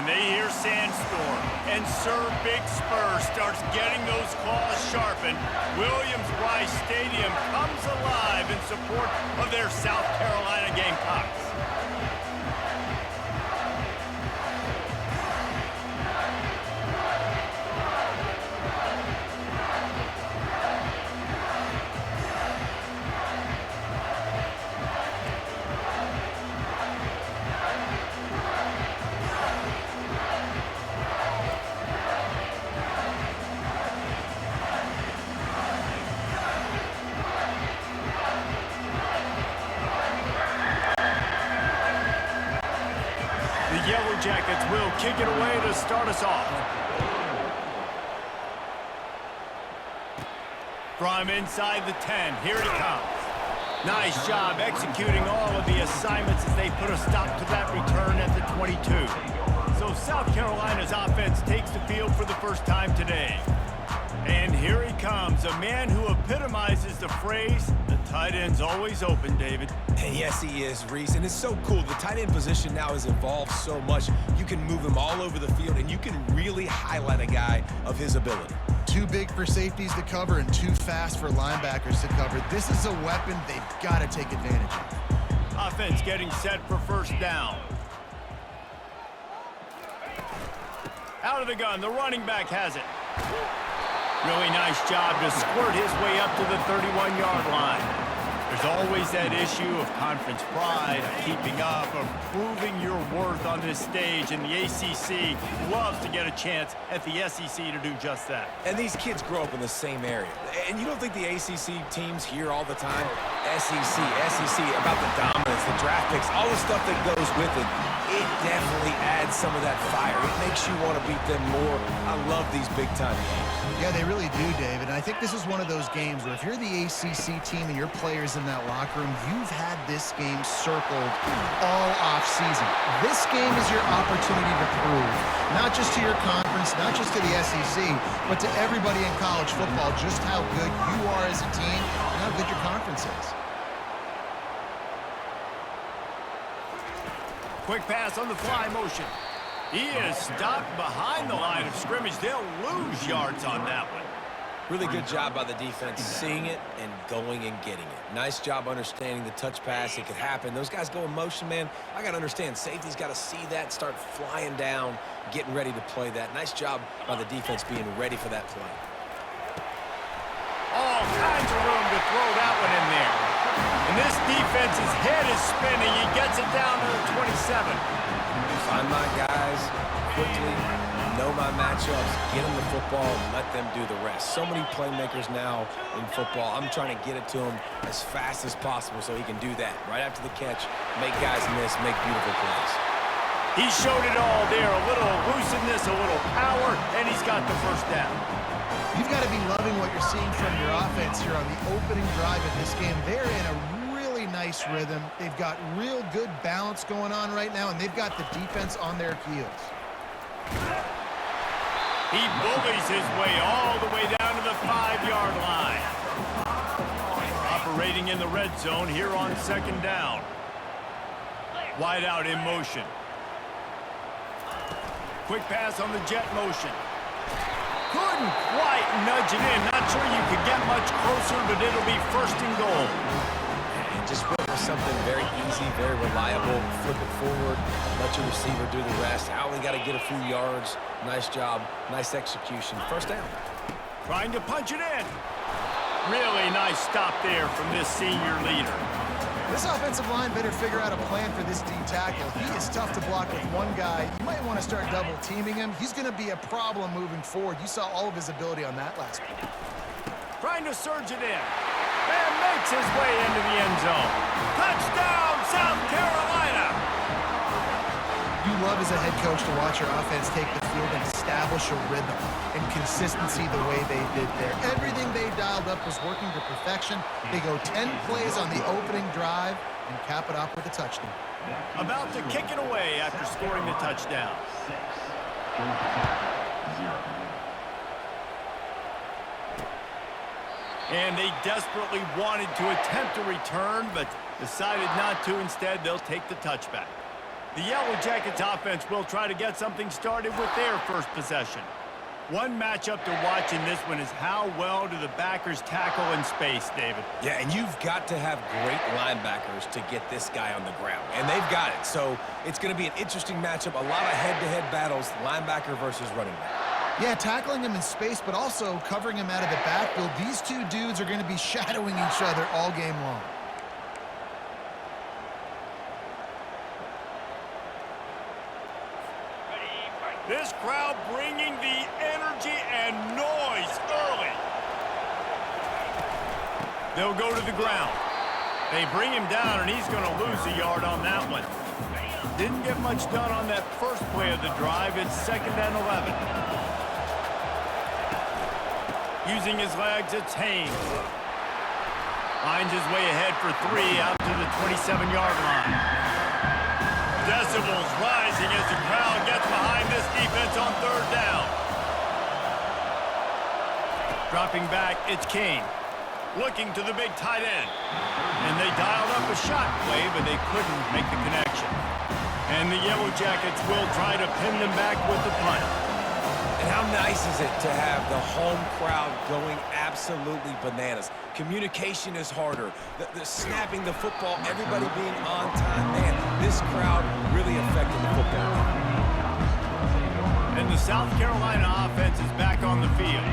they hear Sandstorm, and Sir Big Spur starts getting those claws sharpened. Williams-Brice Stadium comes alive in support of their South Carolina Gamecocks. Yellow Jackets will kick it away to start us off. From inside the 10, here it comes. Nice job executing all of the assignments as they put a stop to that return at the 22. So South Carolina's offense takes the field for the first time today. And here he comes, a man who epitomizes the phrase, the tight end's always open, David. And yes, he is, Reese, and it's so cool. The tight end position now has evolved so much. You can move him all over the field, and you can really highlight a guy of his ability. Too big for safeties to cover and too fast for linebackers to cover. This is a weapon they've got to take advantage of. Offense getting set for first down. Out of the gun, the running back has it. Really nice job to squirt his way up to the 31-yard line. There's always that issue of conference pride, of keeping up, of proving your worth on this stage, and the ACC loves to get a chance at the SEC to do just that. And these kids grow up in the same area. And you don't think the ACC teams hear all the time, SEC, about the dominance, the draft picks, all the stuff that goes with it. It definitely adds some of that fire. It makes you want to beat them more. I love these big-time games. Yeah, they really do, David. And I think this is one of those games where if you're the ACC team and your players in that locker room, you've had this game circled all off-season. This game is your opportunity to prove, not just to your conference, not just to the SEC, but to everybody in college football, just how good you are as a team and how good your conference is. Quick pass on the fly motion. He is stopped behind the line of scrimmage. They'll lose yards on that one. Really good job by the defense seeing it and going and getting it. Nice job understanding the touch pass. It could happen. Those guys go in motion, man. I got to understand. Safety's got to see that, start flying down, getting ready to play that. Nice job by the defense being ready for that play. All kinds of room to throw that one in there. And this defense's head is spinning. He gets it down to the 27. Find my guys quickly, know my matchups, get them the football, and let them do the rest. So many playmakers now in football. I'm trying to get it to him as fast as possible so he can do that. Right after the catch, make guys miss, make beautiful plays. He showed it all there. A little elusiveness, a little power, and he's got the first down. You've got to be loving what you're seeing from your offense here on the opening drive of this game. They're in a really nice rhythm. They've got real good balance going on right now, and they've got the defense on their heels. He bullies his way all the way down to the 5-yard line. Operating in the red zone here on second down. Wide out in motion. Quick pass on the jet motion. Couldn't quite nudge it in. Not sure you could get much closer, but it'll be first and goal. And just went for something very easy, very reliable. Flip it forward, let your receiver do the rest. I only got to get a few yards. Nice job, nice execution. First down. Trying to punch it in. Really nice stop there from this senior leader. This offensive line better figure out a plan for this D tackle. He is tough to block with one guy. You might want to start double teaming him. He's going to be a problem moving forward. You saw all of his ability on that last one. Trying to surge it in. And makes his way into the end zone. Touchdown, South Carolina! You love as a head coach to watch your offense take the field and establish a rhythm and consistency the way they did there. Everything they dialed up was working to perfection. They go 10 plays on the opening drive and cap it off with a touchdown. About to kick it away after scoring the touchdown. And they desperately wanted to attempt a return, but decided not to. Instead, they'll take the touchback. The Yellow Jackets offense will try to get something started with their first possession. One matchup to watch in this one is how well do the backers tackle in space, David. Yeah, and you've got to have great linebackers to get this guy on the ground. And they've got it. So it's going to be an interesting matchup. A lot of head-to-head battles, linebacker versus running back. Yeah, tackling him in space, but also covering him out of the backfield. These two dudes are going to be shadowing each other all game long. This crowd bringing the energy and noise early. They'll go to the ground. They bring him down, and he's going to lose a yard on that one. Didn't get much done on that first play of the drive. It's 2nd and 11. Using his legs, it's Haynes. Finds his way ahead for 3 out to the 27-yard line. Decibels rising as the crowd gets behind this defense on 3rd down. Dropping back, it's Kane. Looking to the big tight end. And they dialed up a shot play, but they couldn't make the connection. And the Yellow Jackets will try to pin them back with the punt. And how nice is it to have the home crowd going absolutely bananas? Communication is harder. The snapping the football, everybody being on time. Man, this crowd really affected the football game. And the South Carolina offense is back on the field.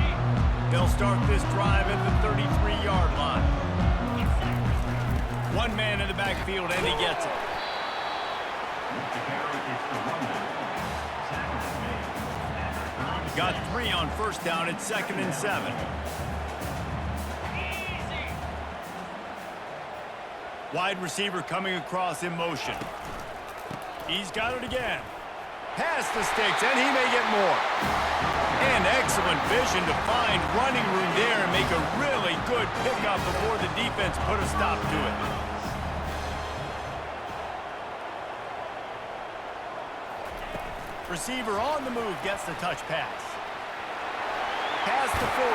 They'll start this drive at the 33-yard line. One man in the backfield, and he gets it. Got 3 on 1st down. It's 2nd and 7. Wide receiver coming across in motion. He's got it again. Past the sticks, and he may get more. And excellent vision to find running room there and make a really good pickup before the defense put a stop to it. Receiver on the move gets the touch pass. Past the 40.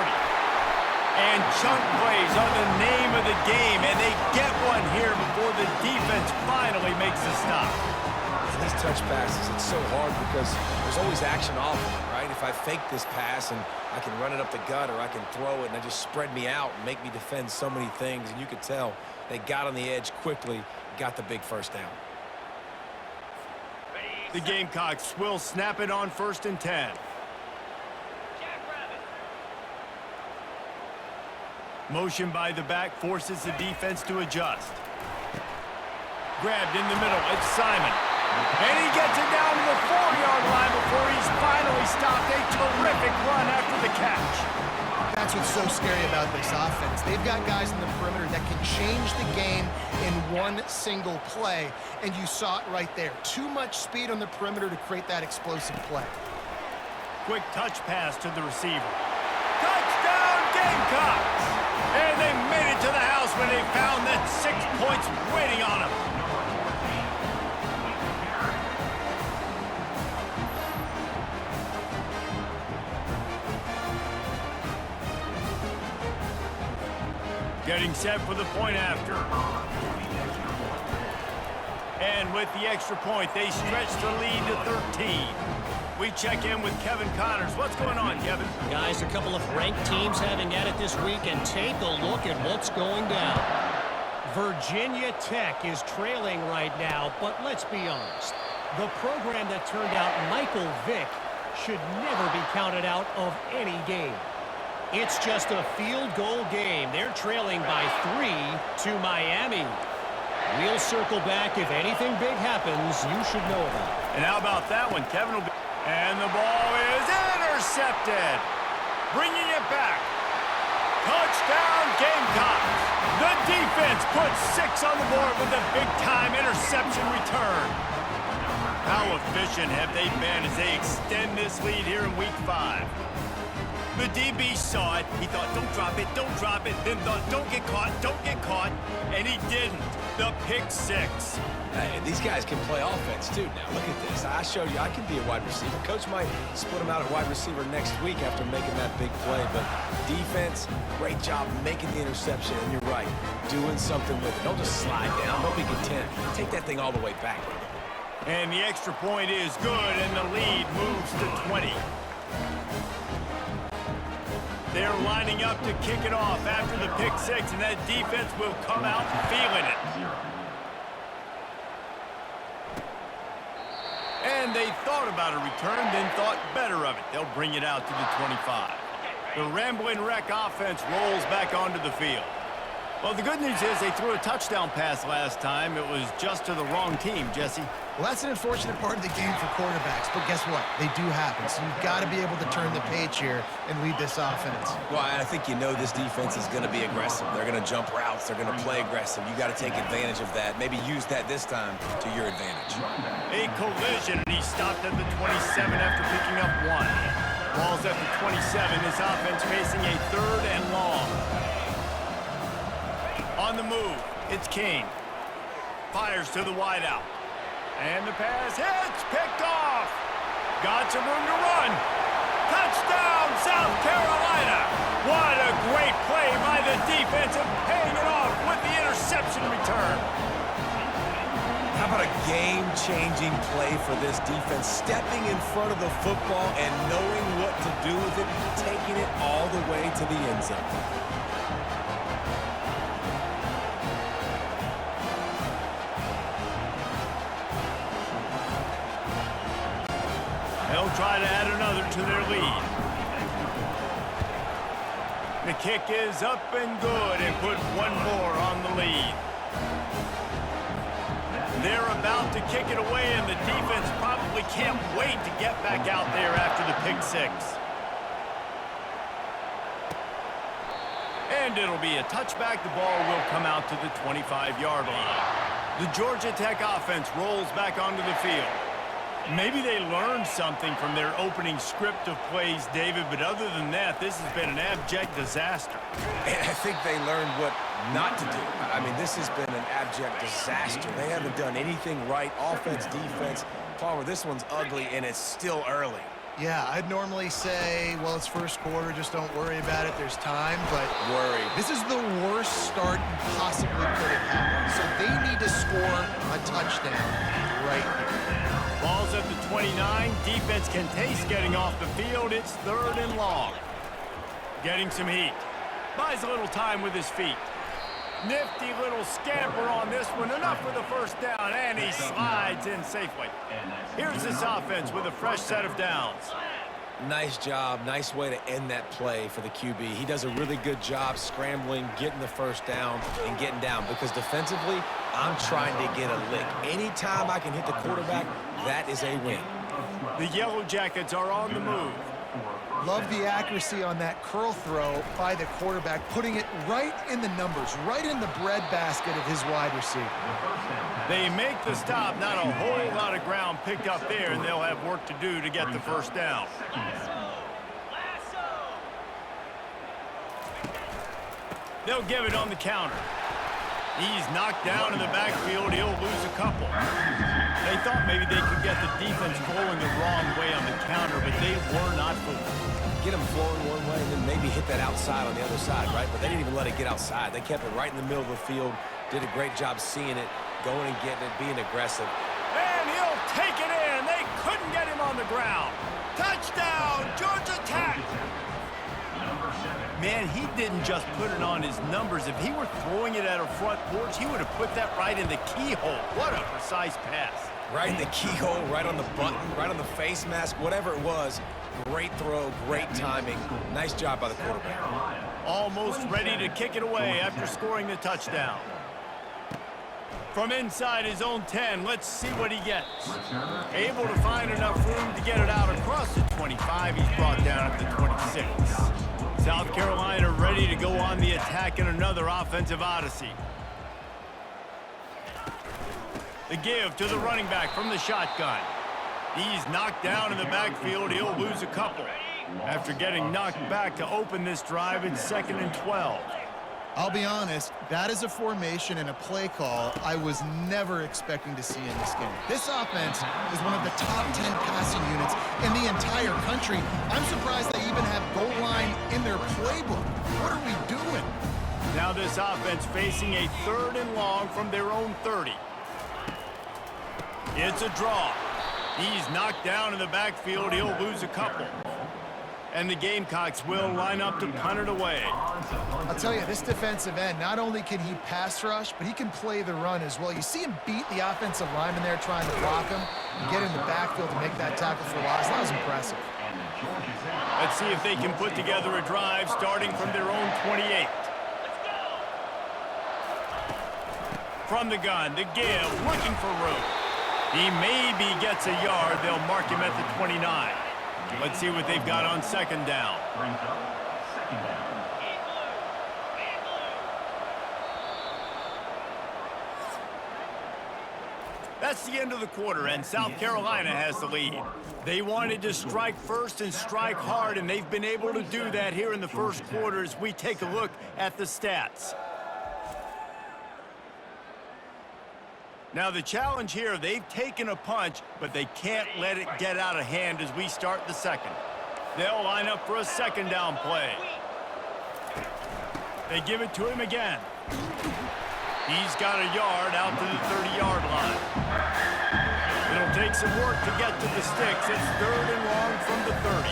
And chunk plays are the name of the game, and they get one here before the defense finally makes the stop. And these touch passes, it's so hard because there's always action off of it, right? If I fake this pass and I can run it up the gut or I can throw it and they just spread me out and make me defend so many things, and you could tell they got on the edge quickly, got the big 1st down. The Gamecocks will snap it on 1st and 10. Motion by the back forces the defense to adjust. Grabbed in the middle, it's Simon. And he gets it down to the 4-yard line before he's finally stopped. A terrific run after the catch. That's what's so scary about this offense. They've got guys in the perimeter that can change the game in one single play, and you saw it right there. Too much speed on the perimeter to create that explosive play. Quick touch pass to the receiver. Touchdown, Gamecocks! And they made it to the house when they found that 6 points waiting on them. Getting set for the point after. And with the extra point, they stretch the lead to 13. We check in with Kevin Connors. What's going on, Kevin? Guys, a couple of ranked teams having at it this week, and take a look at what's going down. Virginia Tech is trailing right now, but let's be honest. The program that turned out Michael Vick should never be counted out of any game. It's just a field goal game. They're trailing by 3 to Miami. We'll circle back if anything big happens you should know about. And how about that one? Kevin will be... And the ball is intercepted. Bringing it back. Touchdown, Gamecocks. The defense puts 6 on the board with a big-time interception return. How efficient have they been as they extend this lead here in Week 5? The DB saw it. He thought, don't drop it, don't drop it. Then thought, don't get caught. And he didn't. The pick 6. Hey, these guys can play offense, too. Now, look at this. I showed you I can be a wide receiver. Coach might split him out at wide receiver next week after making that big play. But defense, great job making the interception. And you're right, doing something with it. Don't just slide down. Don't be content. Take that thing all the way back. And the extra point is good, and the lead moves to 20. They're lining up to kick it off after the pick six, and that defense will come out feeling it. And they thought about a return, then thought better of it. They'll bring it out to the 25. The Rambling Wreck offense rolls back onto the field. Well, the good news is they threw a touchdown pass last time. It was just to the wrong team, Jesse. Well, that's an unfortunate part of the game for quarterbacks, but guess what? They do happen, so you've got to be able to turn the page here and lead this offense. Well, I think you know this defense is going to be aggressive. They're going to jump routes. They're going to play aggressive. You got to take advantage of that. Maybe use that this time to your advantage. A collision, and he stopped at the 27 after picking up one. Ball's at the 27. This offense facing a 3rd and long. On the move, it's King. Fires to the wideout. And the pass hits, picked off. Got some room to run. Touchdown, South Carolina. What a great play by the defense and paying it off with the interception return. How about a game-changing play for this defense? Stepping in front of the football and knowing what to do with it, taking it all the way to the end zone. They'll try to add another to their lead. The kick is up and good and put one more on the lead. They're about to kick it away, and the defense probably can't wait to get back out there after the pick six. And it'll be a touchback. The ball will come out to the 25-yard line. The Georgia Tech offense rolls back onto the field. Maybe they learned something from their opening script of plays, David, but other than that, this has been an abject disaster. And I think they learned what not to do. I mean, this has been an abject disaster. They haven't done anything right. Offense, defense. Palmer, this one's ugly, and it's still early. Yeah, I'd normally say, well, it's first quarter, just don't worry about it, there's time, but Worry. this is the worst start you possibly could have had. So they need to score a touchdown right here. Ball's at the 29. Defense can taste getting off the field. It's 3rd and long. Getting some heat. Buys a little time with his feet. Nifty little scamper on this one. Enough for the first down, and he slides in safely. Here's this offense with a fresh set of downs. Nice job. Nice way to end that play for the QB. He does a really good job scrambling, getting the first down, and getting down. Because defensively, I'm trying to get a lick. Anytime I can hit the quarterback, that is a win. The Yellow Jackets are on the move. Love the accuracy on that curl throw by the quarterback, putting it right in the numbers, right in the breadbasket of his wide receiver. They make the stop. Not a whole lot of ground picked up there, and they'll have work to do to get the first down. They'll give it on the counter. He's knocked down in the backfield. He'll lose a couple. They thought maybe they could get the defense flowing the wrong way on the counter, but they were not fooled. Get them flowing one way and then maybe hit that outside on the other side, right? But they didn't even let it get outside. They kept it right in the middle of the field, did a great job seeing it, going and getting it, being aggressive. And he'll take it in. They couldn't get him on the ground. Touchdown, Georgia Tech. Man, he didn't just put it on his numbers. If he were throwing it at a front porch, he would have put that right in the keyhole. What a precise pass. Right in the keyhole, right on the button, right on the face mask, whatever it was. Great throw, great timing. Nice job by the quarterback. Almost ready to kick it away after scoring the touchdown. From inside his own 10, let's see what he gets. Able to find enough room to get it out across the 25. He's brought down at the 26. South Carolina ready to go on the attack in another offensive odyssey. The give to the running back from the shotgun. He's knocked down in the backfield. He'll lose a couple. After getting knocked back to open this drive, it's 2nd and 12. I'll be honest, that is a formation and a play call I was never expecting to see in this game. This offense is one of the top 10 passing units in the entire country. I'm surprised they even have goal line in their playbook. What are we doing? Now this offense facing a 3rd and long from their own 30. It's a draw. He's knocked down in the backfield. He'll lose a couple. And the Gamecocks will line up to punt it away. I'll tell you, this defensive end, not only can he pass rush, but he can play the run as well. You see him beat the offensive lineman there trying to block him and get in the backfield to make that tackle for loss. That was impressive. Let's see if they can put together a drive starting from their own 28. From the gun, the give, looking for room. He maybe gets a yard. They'll mark him at the 29. Let's see what they've got on second down. That's the end of the quarter, and South Carolina has the lead. They wanted to strike first and strike hard, and they've been able to do that here in the first quarter as we take a look at the stats. Now, the challenge here, they've taken a punch, but they can't let it get out of hand as we start the second. They'll line up for a second down play. They give it to him again. He's got a yard out to the 30-yard line. It'll take some work to get to the sticks. It's 3rd and long from the 30.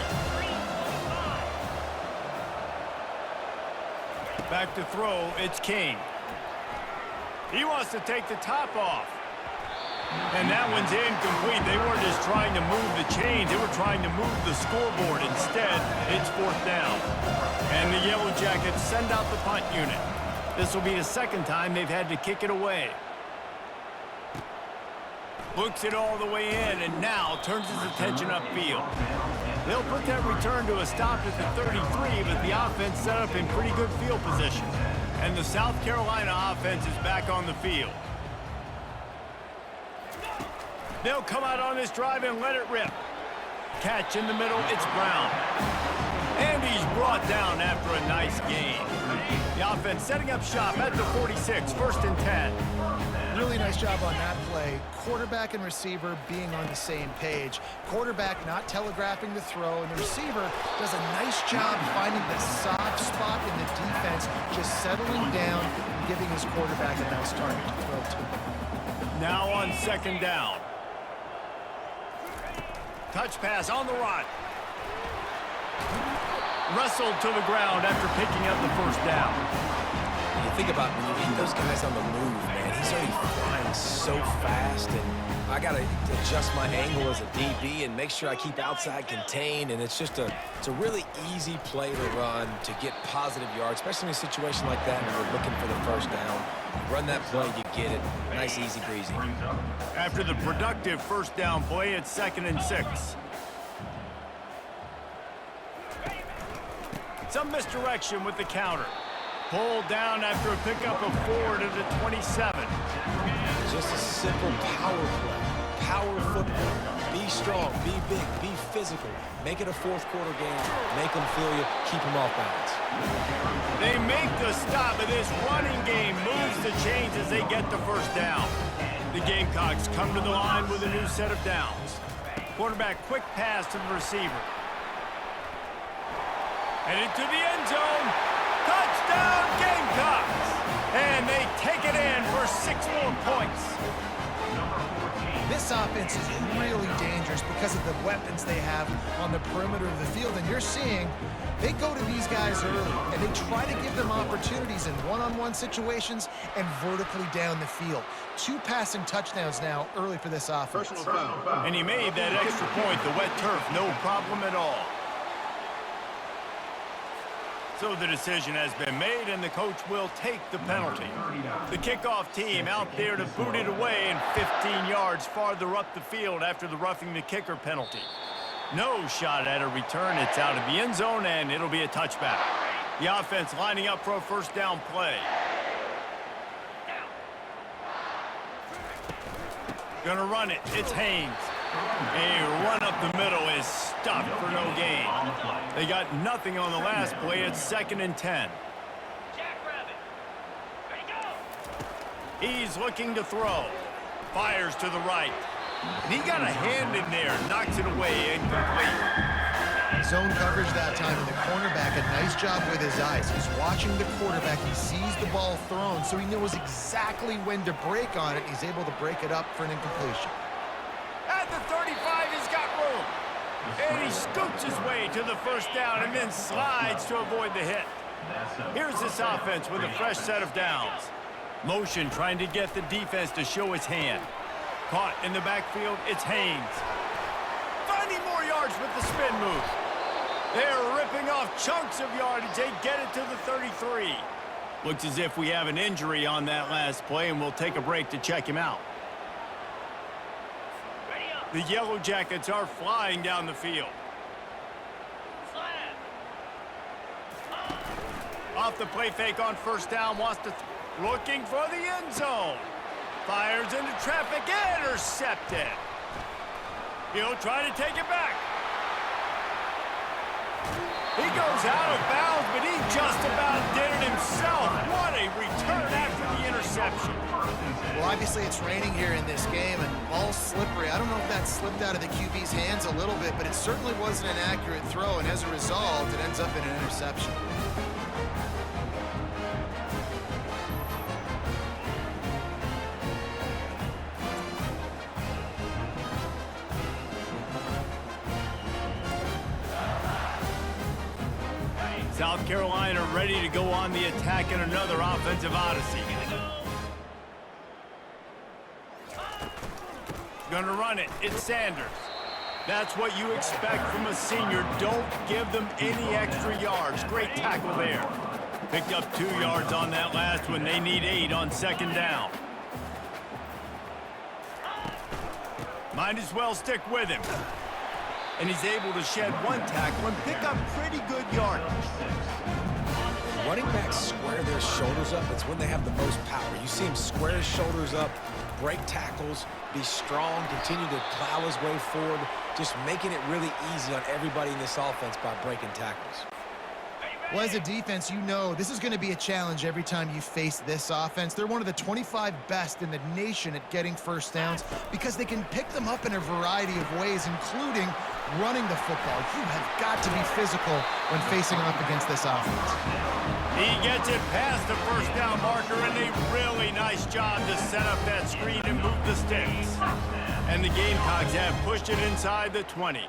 Back to throw, it's King. He wants to take the top off. And that one's incomplete. They weren't just trying to move the chains. They were trying to move the scoreboard. Instead, it's 4th down. And the Yellow Jackets send out the punt unit. This will be the second time they've had to kick it away. Looks it all the way in and now turns his attention upfield. They'll put that return to a stop at the 33, but the offense set up in pretty good field position. And the South Carolina offense is back on the field. They'll come out on this drive and let it rip. Catch in the middle, it's Brown. And he's brought down after a nice gain. The offense setting up shop at the 46, 1st and 10. Really nice job on that play. Quarterback and receiver being on the same page. Quarterback not telegraphing the throw, and the receiver does a nice job finding the soft spot in the defense, just settling down and giving his quarterback a nice target to throw to. Now on second down. Touch pass on the run. Wrestled to the ground after picking up the 1st down. You think about when you get those guys on the move, man, he's already flying so fast, and I got to adjust my angle as a DB and make sure I keep outside contained, and it's a really easy play to run to get positive yards, especially in a situation like that when you're looking for the 1st down. You run that play, you get it. Nice, easy breezy. After the productive 1st down play, it's 2nd and 6. Some misdirection with the counter. Pulled down after a pickup of 4 to the 27. Just a simple power play. Power football. Be strong, be big, be physical. Make it a 4th quarter game. Make them feel you. Keep them off balance. They make the stop, and this running game moves the chains as they get the 1st down. The Gamecocks come to the line with a new set of downs. Quarterback quick pass to the receiver. And into the end zone. Touchdown, Gamecocks! And they take it in for 6 more points. This offense is really dangerous because of the weapons they have on the perimeter of the field. And you're seeing they go to these guys early, and they try to give them opportunities in one-on-one situations and vertically down the field. 2 passing touchdowns now early for this offense. And he made that extra point, the wet turf, no problem at all. So the decision has been made, and the coach will take the penalty. The kickoff team out there to boot it away and 15 yards farther up the field after the roughing the kicker penalty. No shot at a return. It's out of the end zone, and it'll be a touchback. The offense lining up for a 1st down play. Gonna run it. It's Haynes. A run up the middle is stopped for no gain. They got nothing on the last play. It's 2nd and 10. He's looking to throw. Fires to the right. And he got a hand in there. Knocks it away. Incomplete. Zone coverage that time, and the cornerback, a nice job with his eyes. He's watching the quarterback. He sees the ball thrown, so he knows exactly when to break on it. He's able to break it up for an incompletion. the 35, he's got room. And he scoots his way to the first down and then slides to avoid the hit. Here's this offense with a fresh set of downs. Motion trying to get the defense to show his hand. Caught in the backfield, it's Haynes. Finding more yards with the spin move. They're ripping off chunks of yardage. They get it to the 33. Looks as if we have an injury on that last play, and we'll take a break to check him out. The Yellow Jackets are flying down the field. Off the play fake on first down, wants to looking for the end zone. Fires into traffic, intercepted. He'll try to take it back. He goes out of bounds, but he just about did it himself. What a return after the interception. Well, obviously it's raining here in this game, and ball's slippery. I don't know if that slipped out of the QB's hands a little bit, but it certainly wasn't an accurate throw, and as a result, it ends up in an interception. South Carolina ready to go on the attack in another offensive odyssey. Gonna run it. It's Sanders. That's what you expect from a senior. Don't give them any extra yards. Great tackle there. Picked up 2 yards on that last one. They need 8 on second down. Might as well stick with him. And he's able to shed 1 tackle and pick up pretty good yardage. Running backs square their shoulders up. It's when they have the most power. You see him square his shoulders up, break tackles, be strong, continue to plow his way forward, just making it really easy on everybody in this offense by breaking tackles. Well, as a defense, you know this is going to be a challenge every time you face this offense. They're one of the 25 best in the nation at getting first downs because they can pick them up in a variety of ways, including running the football. You have got to be physical when facing off against this offense. He gets it past the first down marker, and a really nice job to set up that screen and move the sticks. And the Gamecocks have pushed it inside the 20.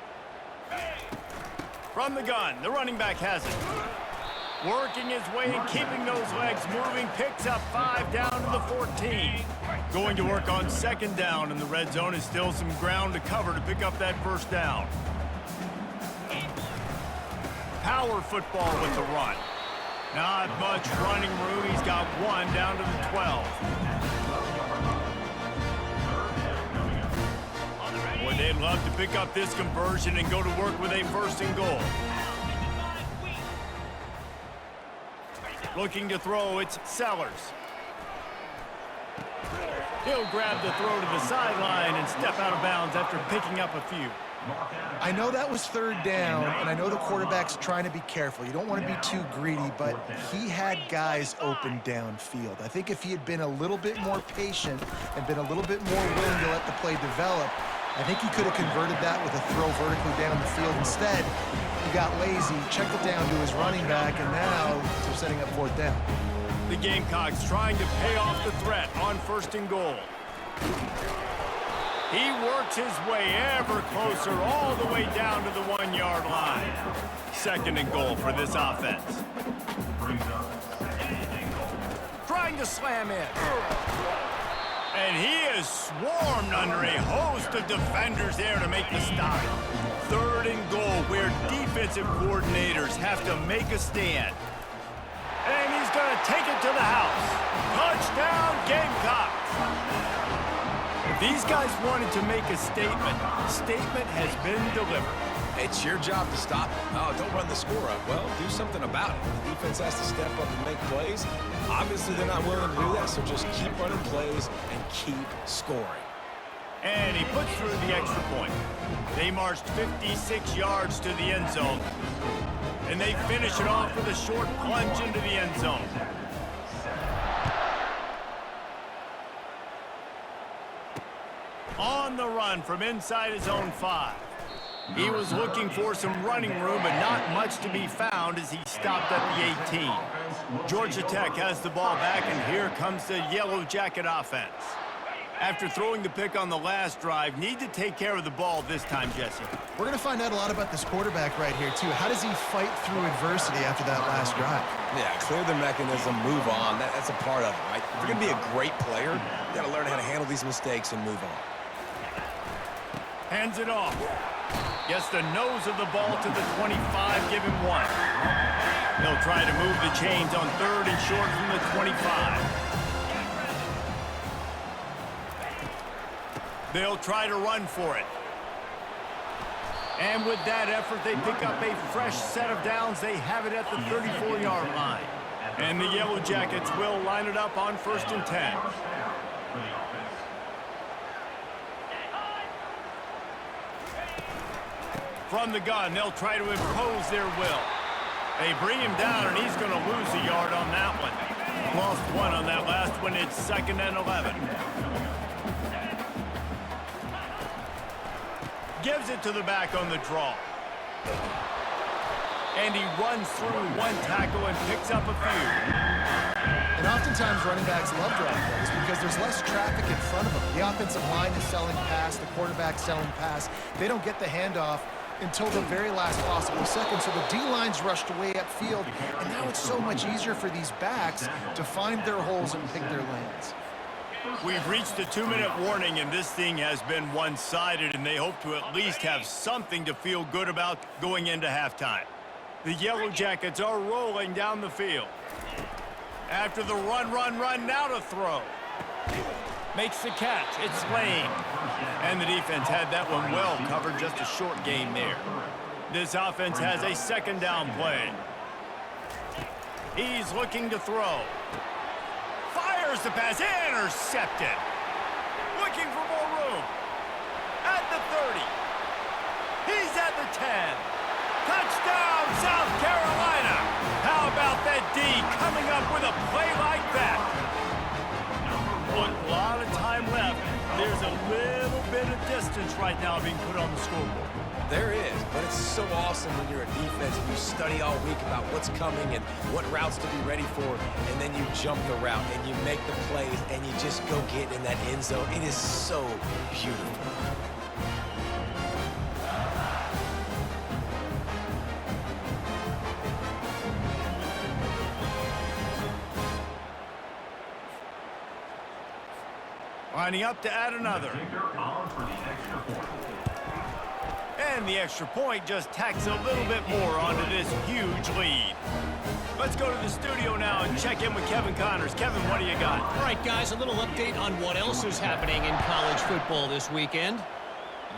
From the gun, the running back has it. Working his way and keeping those legs moving, picks up 5 down to the 14. Going to work on second down, and the red zone is still some ground to cover to pick up that first down. Power football with the run. Not much running room. He's got 1 down to the 12. Boy, they'd love to pick up this conversion and go to work with a first and goal. Looking to throw, it's Sellers. He'll grab the throw to the sideline and step out of bounds after picking up a few. I know that was third down, and I know the quarterback's trying to be careful. You don't want to be too greedy, but he had guys open downfield. I think if he had been a little bit more patient and been a little bit more willing to let the play develop, I think he could have converted that with a throw vertically down the field. Instead, he got lazy, checked it down to his running back, and now they're setting up fourth down. The Gamecocks trying to pay off the threat on first and goal. He works his way ever closer all the way down to the 1-yard line. Second and goal for this offense. Trying to slam in. And he is swarmed under a host of defenders there to make the stop. Third and goal where defensive coordinators have to make a stand. And he's going to take it to the house. Touchdown, Gamecocks. If these guys wanted to make a statement has been delivered. It's your job to stop it. Oh, don't run the score up. Well, do something about it. The defense has to step up and make plays. Obviously, they're not willing to do that, so just keep running plays and keep scoring. And he puts through the extra point. They marched 56 yards to the end zone. And they finish it off with a short plunge into the end zone. On the run from inside his own 5. He was looking for some running room, but not much to be found as he stopped at the 18. Georgia Tech has the ball back, and here comes the Yellow Jacket offense. After throwing the pick on the last drive, need to take care of the ball this time, Jesse. We're going to find out a lot about this quarterback right here, too. How does he fight through adversity after that last drive? Yeah, clear the mechanism, move on. That's a part of it, right? If you're going to be a great player, you got to learn how to handle these mistakes and move on. Hands it off. Gets the nose of the ball to the 25, give him 1. They'll try to move the chains on 3rd and short from the 25. They'll try to run for it. And with that effort, they pick up a fresh set of downs. They have it at the 34-yard line. And the Yellow Jackets will line it up on 1st and 10. From the gun, they'll try to impose their will. They bring him down, and he's going to lose a yard on that one. Lost 1 on that last one. It's 2nd and 11. Gives it to the back on the draw. And he runs through 1 tackle and picks up a few. And oftentimes running backs love draw plays because there's less traffic in front of them. The offensive line is selling pass, the quarterback selling pass. They don't get the handoff until the very last possible second. So the D-line's rushed away upfield, and now it's so much easier for these backs to find their holes and pick their lanes. We've reached the 2-minute warning, and this thing has been one-sided, and they hope to at least have something to feel good about going into halftime. The Yellow Jackets are rolling down the field. After the run, now to throw. Makes the catch. It's Lane. And the defense had that one well covered, just a short gain there. This offense has a 2nd down play. He's looking to throw. Fires the pass, intercepted. Looking for more room. At the 30. He's at the 10. Touchdown, South Carolina. How about that D coming up with a play like that? A lot of time left. There's a little bit of distance right now being put on the scoreboard. There is, but it's so awesome when you're a defense and you study all week about what's coming and what routes to be ready for, and then you jump the route and you make the plays and you just go get in that end zone. It is so beautiful. Lining up to add another. And the extra point just tacks a little bit more onto this huge lead. Let's go to the studio now and check in with Kevin Connors. Kevin, what do you got? All right, guys, a little update on what else is happening in college football this weekend.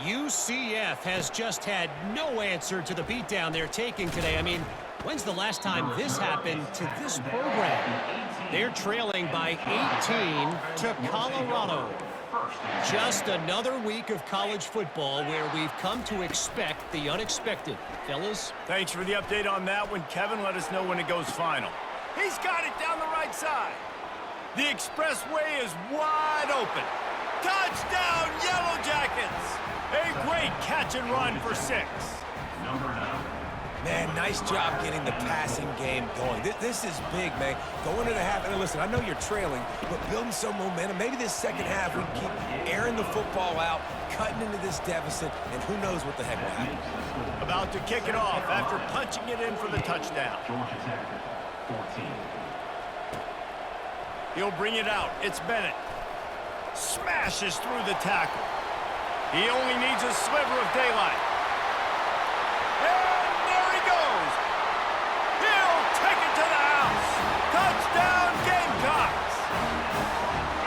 UCF has just had no answer to the beatdown they're taking today. I mean, when's the last time this happened to this program? They're trailing by 18 to Colorado. Just another week of college football where we've come to expect the unexpected. Fellas? Thanks for the update on that one, Kevin. Let us know when it goes final. He's got it down the right side. The expressway is wide open. Touchdown, Yellow Jackets! A great catch and run for 6. Man, nice job getting the passing game going. This is big, man. Going into the half, and listen, I know you're trailing, but building some momentum. Maybe this second half we can keep airing the football out, cutting into this deficit, and who knows what the heck will happen. About to kick it off after punching it in for the touchdown. He'll bring it out. It's Bennett. Smashes through the tackle. He only needs a sliver of daylight. And there he goes. He'll take it to the house. Touchdown, Gamecocks.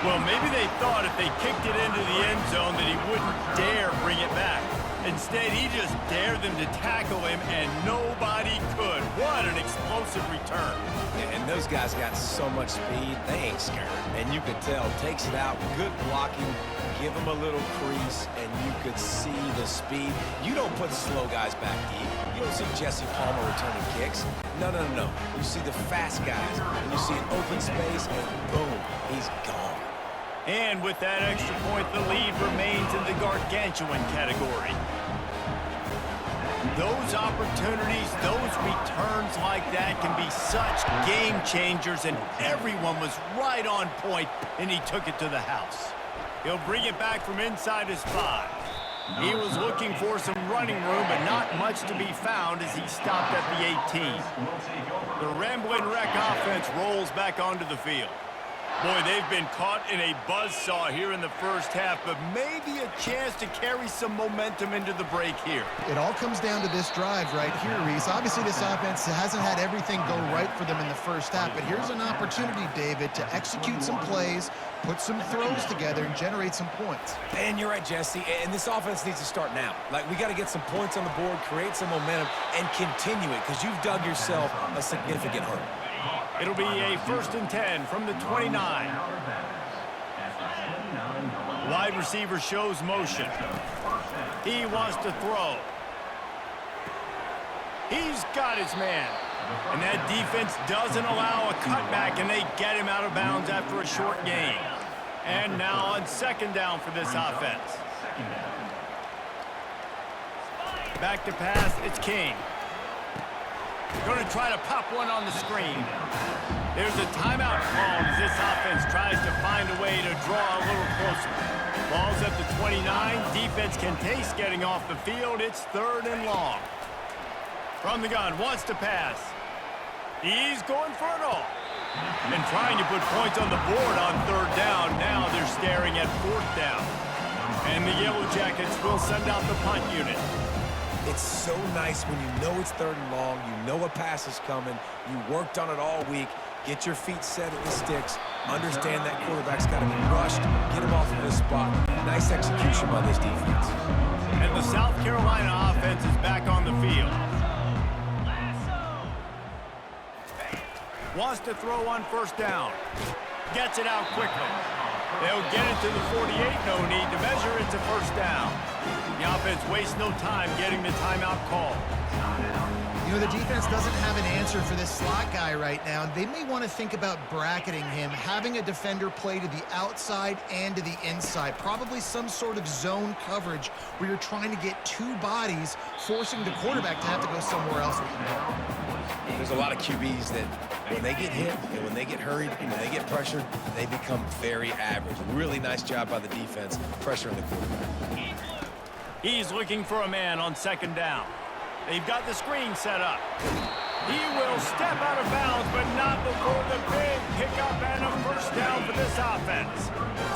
Well, maybe they thought if they kicked it into the end zone that he wouldn't dare bring it back. Instead, he just dared them to tackle him, and nobody could. What an explosive return. And those guys got so much speed, they ain't scared. And you could tell, takes it out, good blocking, give them a little crease, and you could see the speed. You don't put slow guys back deep. You don't see Jesse Palmer returning kicks. No. You see the fast guys, and you see an open space, and boom, he's gone. And with that extra point, the lead remains in the gargantuan category. Those opportunities, those returns like that can be such game changers, and everyone was right on point, and he took it to the house. He'll bring it back from inside his 5. He was looking for some running room, but not much to be found as he stopped at the 18. The Ramblin' Wreck offense rolls back onto the field. Boy, they've been caught in a buzzsaw here in the first half, but maybe a chance to carry some momentum into the break here. It all comes down to this drive right here, Reese. Obviously, this offense hasn't had everything go right for them in the first half, but here's an opportunity, David, to execute some plays, put some throws together, and generate some points. And you're right, Jesse, and this offense needs to start now. Like, we got to get some points on the board, create some momentum, and continue it, because you've dug yourself a significant hurt. It'll be a 1st and 10 from the 29. Wide receiver shows motion. He wants to throw. He's got his man. And that defense doesn't allow a cutback, and they get him out of bounds after a short gain. And now on 2nd down for this offense. Back to pass, it's King. Going to try to pop one on the screen. There's a timeout called as this offense tries to find a way to draw a little closer. Ball's at the 29. Defense can taste getting off the field. It's 3rd and long. From the gun, wants to pass. He's going for it all. And trying to put points on the board on 3rd down. Now they're staring at 4th down. And the Yellow Jackets will send out the punt unit. It's so nice when you know it's 3rd and long, you know a pass is coming, you worked on it all week, get your feet set at the sticks, understand that quarterback's got to be rushed, get him off of this spot. Nice execution by this defense. And the South Carolina offense is back on the field. Wants to throw on 1st down. Gets it out quickly. They'll get it to the 48, no need to measure. It's a 1st down. The offense wastes no time getting the timeout call. You know, the defense doesn't have an answer for this slot guy right now. They may want to think about bracketing him, having a defender play to the outside and to the inside. Probably some sort of zone coverage where you're trying to get 2 bodies, forcing the quarterback to have to go somewhere else with the ball. There's a lot of QBs that when they get hit and when they get hurried and when they get pressured, they become very average. Really nice job by the defense, pressuring the quarterback. He's looking for a man on 2nd down. They've got the screen set up. He will step out of bounds, but not before the big pickup and a 1st down for this offense.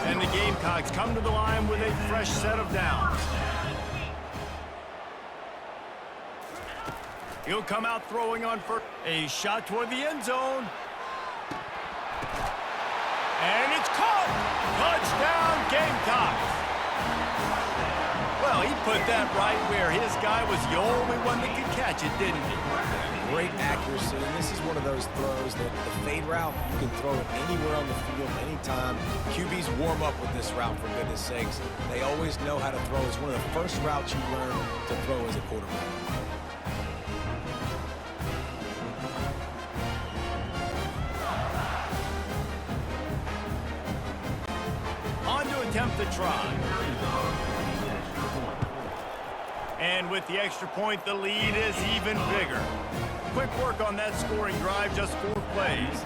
And the Gamecocks come to the line with a fresh set of downs. He'll come out throwing on 1st. A shot toward the end zone. And it's caught. Touchdown, Gamecocks. Well, he put that right where his guy was the only one that could catch it, didn't he? Great accuracy, and this is one of those throws that the fade route, you can throw it anywhere on the field, anytime. QBs warm up with this route, for goodness sakes. They always know how to throw. It's one of the first routes you learn to throw as a quarterback. On to attempt the try. And with the extra point, the lead is even bigger. Quick work on that scoring drive, just 4 plays.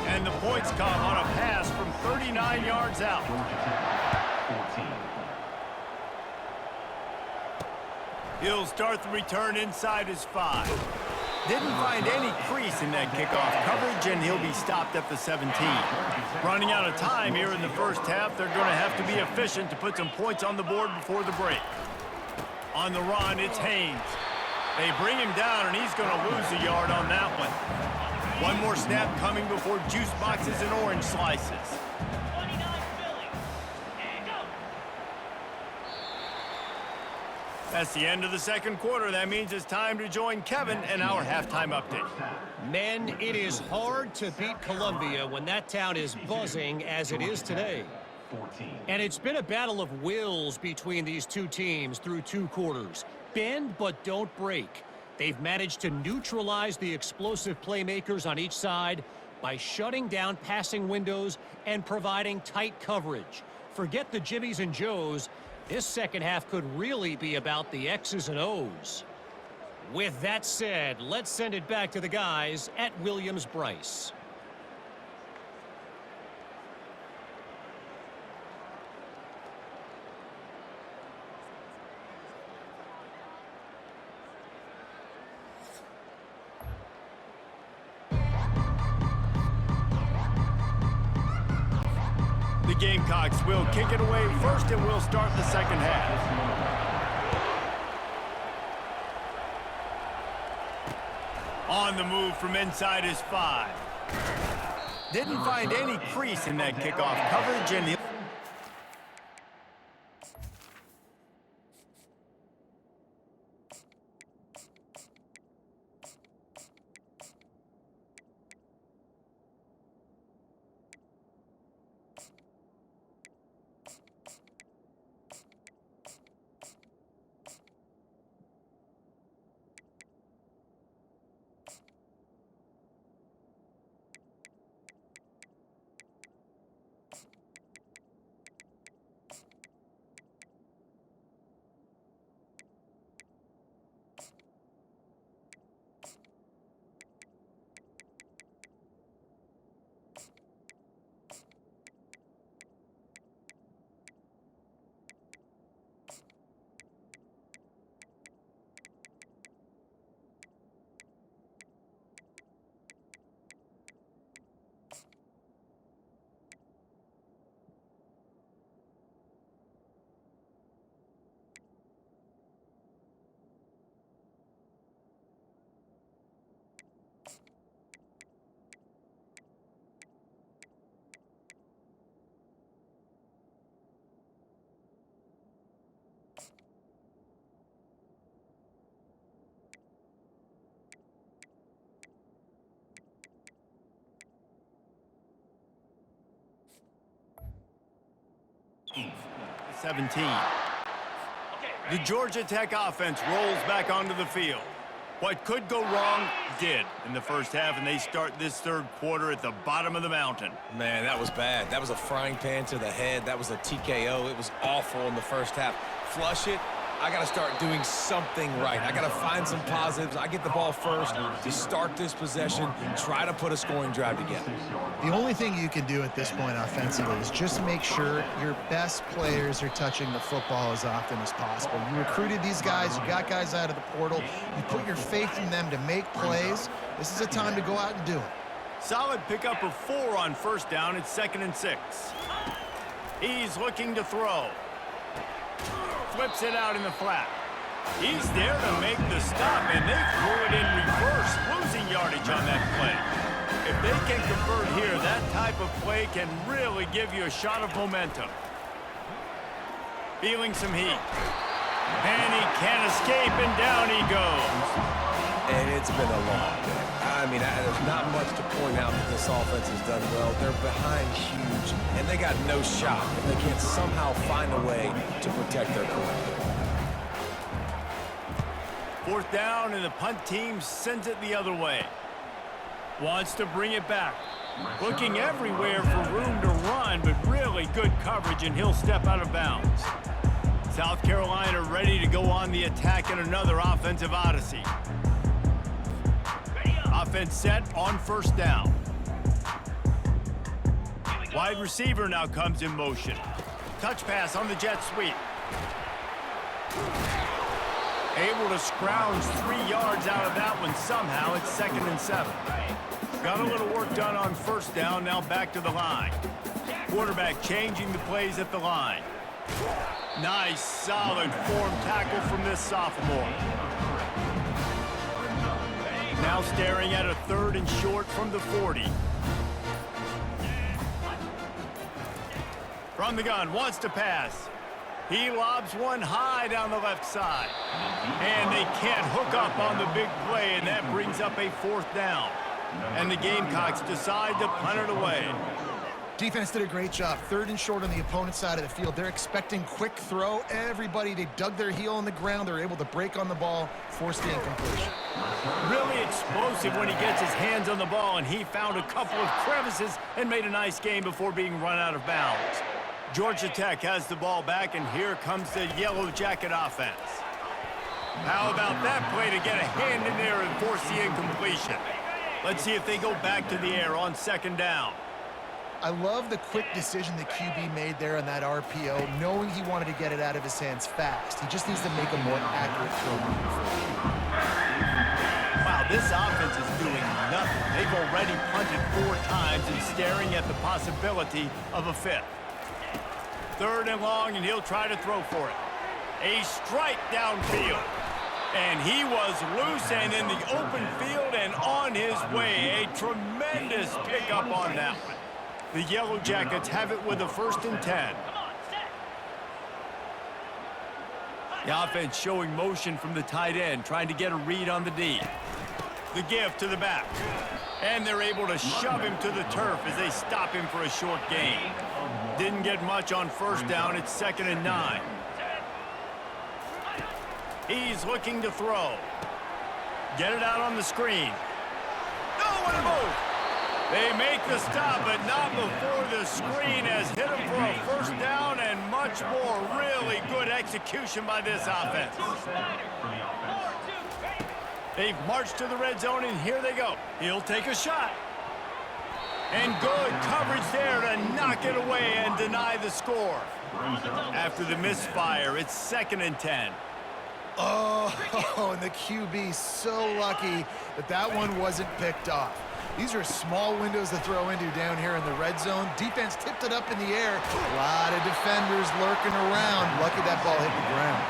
And the points come on a pass from 39 yards out. He'll start the return inside his 5. Didn't find any crease in that kickoff coverage, and he'll be stopped at the 17. Running out of time here in the first half, they're going to have to be efficient to put some points on the board before the break. On the run, it's Haynes. They bring him down, and he's going to lose a yard on that one. One more snap coming before juice boxes and orange slices. That's the end of the 2nd quarter. That means it's time to join Kevin in our halftime update. Men, it is hard to beat Columbia when that town is buzzing as it is today. And it's been a battle of wills between these two teams through 2 quarters. Bend but don't break. They've managed to neutralize the explosive playmakers on each side by shutting down passing windows and providing tight coverage. Forget the Jimmies and Joes. This second half could really be about the X's and O's. With that said, let's send it back to the guys at Williams-Brice. The Gamecocks will kick it away first, and we'll start the second half. On the move from inside his 5. Didn't find any crease in that kickoff coverage, and he... The Georgia Tech offense rolls back onto the field. What could go wrong did in the first half, and they start this third quarter at the bottom of the mountain. Man, that was bad. That was a frying pan to the head. That was a TKO. It was awful in the first half. Flush it. I got to start doing something right. I got to find some positives. I get the ball first to start this possession, try to put a scoring drive together. The only thing you can do at this point offensively is just make sure your best players are touching the football as often as possible. You recruited these guys. You got guys out of the portal. You put your faith in them to make plays. This is a time to go out and do it. Solid pickup of 4 on first down. It's 2nd and 6. He's looking to throw. Flips it out in the flat. He's there to make the stop, and they threw it in reverse, losing yardage on that play. If they can convert here, that type of play can really give you a shot of momentum. Feeling some heat. And he can't escape, and down he goes. And it's been a long day. I mean, there's not much to point out that this offense has done well. They're behind huge, and they got no shot if they can't somehow find a way to protect their quarterback. 4th down, and the punt team sends it the other way. Wants to bring it back. Looking everywhere for room to run, but really good coverage, and he'll step out of bounds. South Carolina ready to go on the attack in another offensive odyssey. Offense set on first down. Wide receiver now comes in motion. Touch pass on the jet sweep. Able to scrounge 3 yards out of that one somehow. It's 2nd and 7. Got a little work done on first down, now back to the line. Quarterback changing the plays at the line. Nice, solid form tackle from this sophomore. Now staring at a 3rd and short from the 40. From the gun, wants to pass. He lobs one high down the left side. And they can't hook up on the big play, and that brings up a 4th down. And the Gamecocks decide to punt it away. Defense did a great job. 3rd and short on the opponent's side of the field. They're expecting quick throw. Everybody, they dug their heel on the ground. They're able to break on the ball, force the incompletion. Really explosive when he gets his hands on the ball, and he found a couple of crevices and made a nice game before being run out of bounds. Georgia Tech has the ball back, and here comes the Yellow Jacket offense. How about that play to get a hand in there and force the incompletion? Let's see if they go back to the air on 2nd down. I love the quick decision the QB made there on that RPO, knowing he wanted to get it out of his hands fast. He just needs to make a more accurate throw. Wow, this offense is doing nothing. They've already punted 4 times and staring at the possibility of a 5th. 3rd and long, and he'll try to throw for it. A strike downfield. And he was loose and in the open field and on his way. A tremendous pickup on that one. The Yellow Jackets have it with a 1st and 10. The offense showing motion from the tight end, trying to get a read on the D. The give to the back. And they're able to shove him to the turf as they stop him for a short gain. Didn't get much on 1st down. It's 2nd and 9. He's looking to throw. Get it out on the screen. No, what a move! They make the stop, but not before the screen has hit him for a 1st down and much more. Really good execution by this offense. They've marched to the red zone, and here they go. He'll take a shot. And good coverage there to knock it away and deny the score. After the misfire, it's 2nd and 10. Oh, and the QB so lucky that that one wasn't picked off. These are small windows to throw into down here in the red zone. Defense tipped it up in the air. A lot of defenders lurking around. Lucky that ball hit the ground.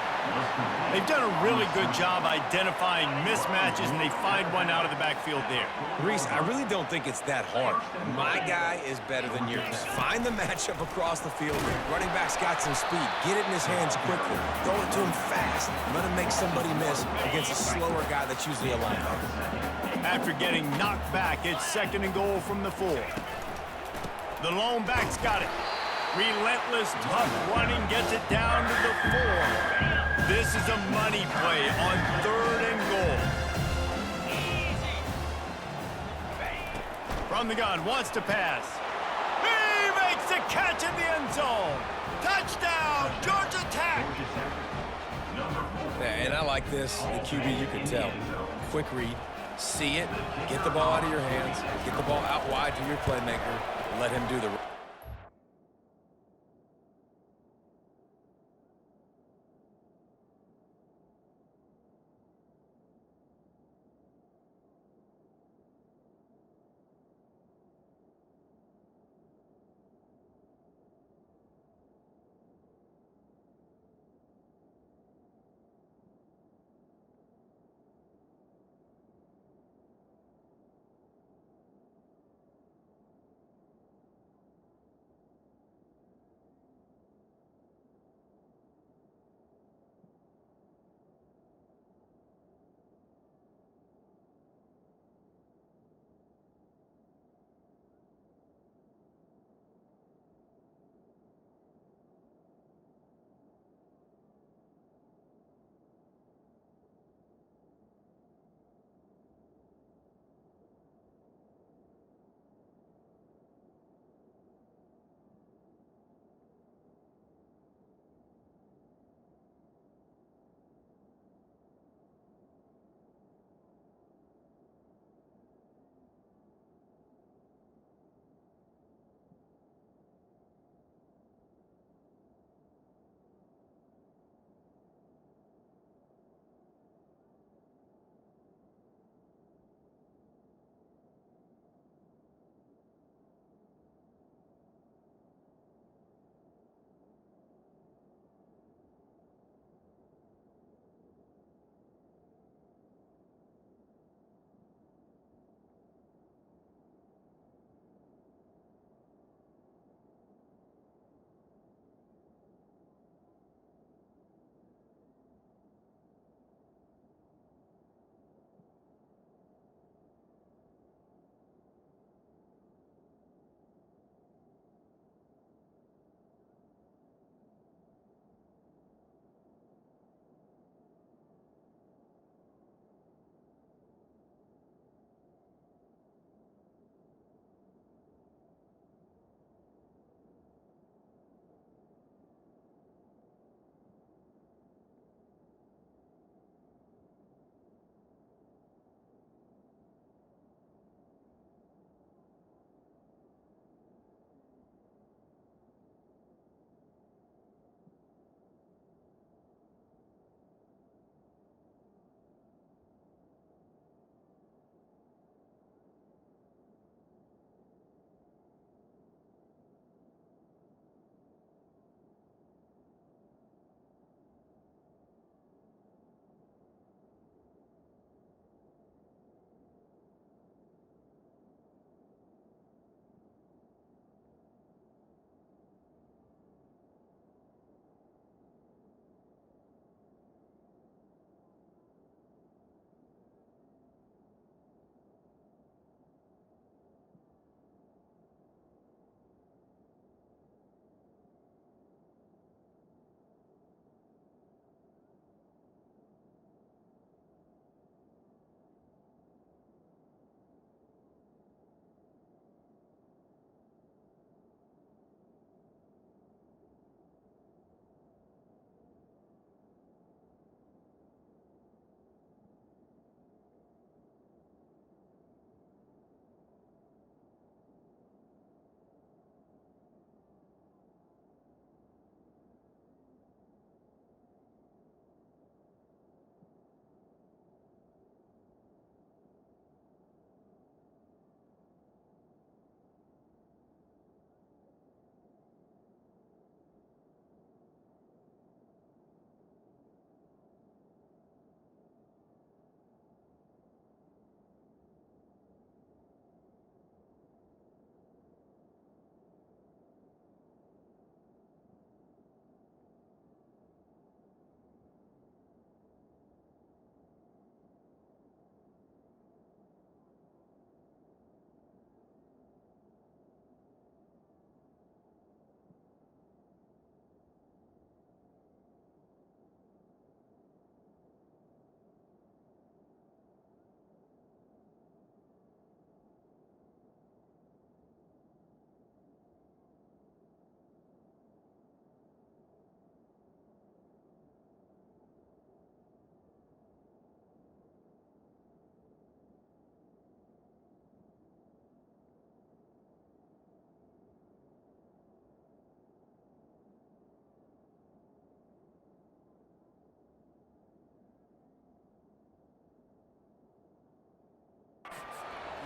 They've done a really good job identifying mismatches, and they find one out of the backfield there. Reese, I really don't think it's that hard. My guy is better than yours. Find the matchup across the field. Running back's got some speed. Get it in his hands quickly. Throw it to him fast. Let him make somebody miss against a slower guy that's usually a linebacker. After getting knocked back, it's 2nd and goal from the 4. The lone back's got it. Relentless, tough running gets it down to the 4. This is a money play on 3rd and goal. From the gun, wants to pass. He makes the catch in the end zone. Touchdown, Georgia Tech. Yeah, and I like this. The QB, you can tell. Quick read. See it. Get the ball out of your hands. Get the ball out wide to your playmaker. Let him do the rest.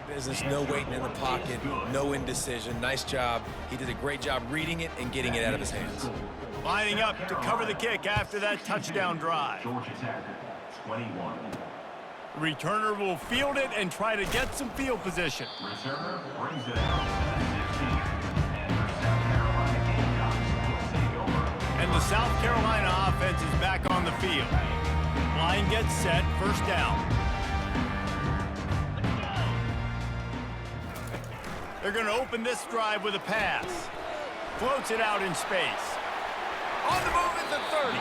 business, no waiting in the pocket, no indecision. Nice job. He did a great job reading it and getting it out of his hands. Lining up to cover the kick after that touchdown drive. Georgia Tech, 21. The returner will field it and try to get some field position. Returner brings it out at 15. And the South Carolina offense And the South Carolina offense will take over. is back on the field. Line gets set, first down. They're going to open this drive with a pass. Floats it out in space. On the move at the 30.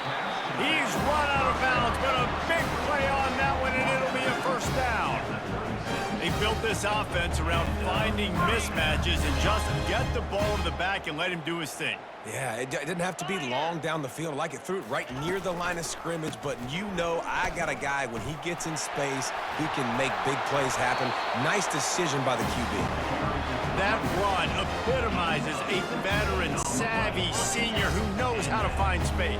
He's run out of bounds, but a big play on that one, and it'll be a first down. They built this offense around finding mismatches and just get the ball to the back and let him do his thing. Yeah, it didn't have to be long down the field. Like it threw it right near the line of scrimmage, but you know I got a guy, when he gets in space, he can make big plays happen. Nice decision by the QB. That run epitomizes a veteran, savvy senior who knows how to find space.